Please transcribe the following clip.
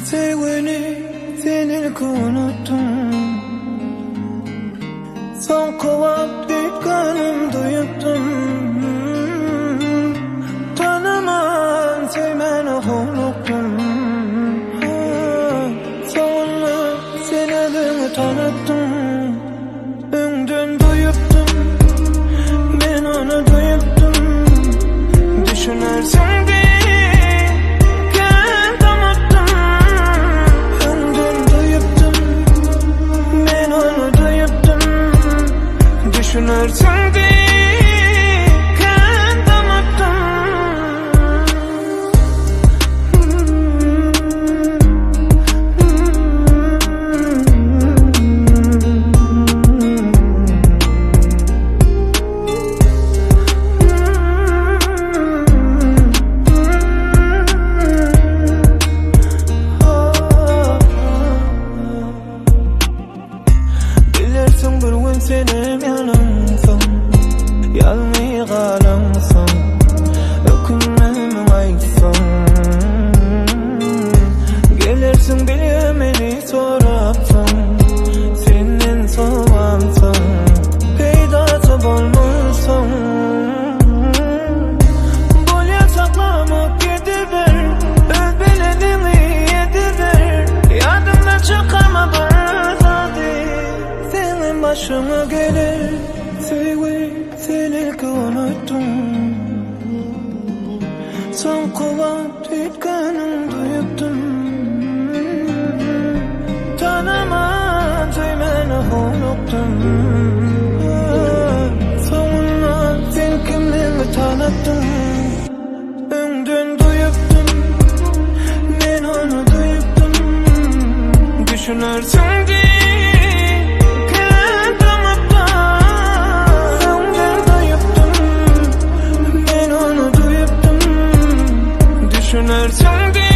Sevgini senin unuttum. Son kovap gitkanım duyuttum. Tanıman sevmeni unuttum. Sonra sen adını tanıttım. Önden duyuttum. Ben onu duyuttum. Düşünersin diye düşünürsün diye kendimi bilirsin bir gün senim yanımsın, yalnız kalamsın, ökünmem aytsın. Gelirsin bilemeni sorapsın, senin soğansın, peydası bolmuşsun. Böyle saklamak gidiver, öz belenini yediver, yadımdan çıkarma bana zadi. Senin başına gelir sevgi, seni unuttum. Son kulak tütkanım duyuttum. Tanımam sevmeni unuttum. Sonra sen kimliğini tanıttın. Önden duyuttum, ben onu duyuttum. Düşünürsün diye düşünürsün diye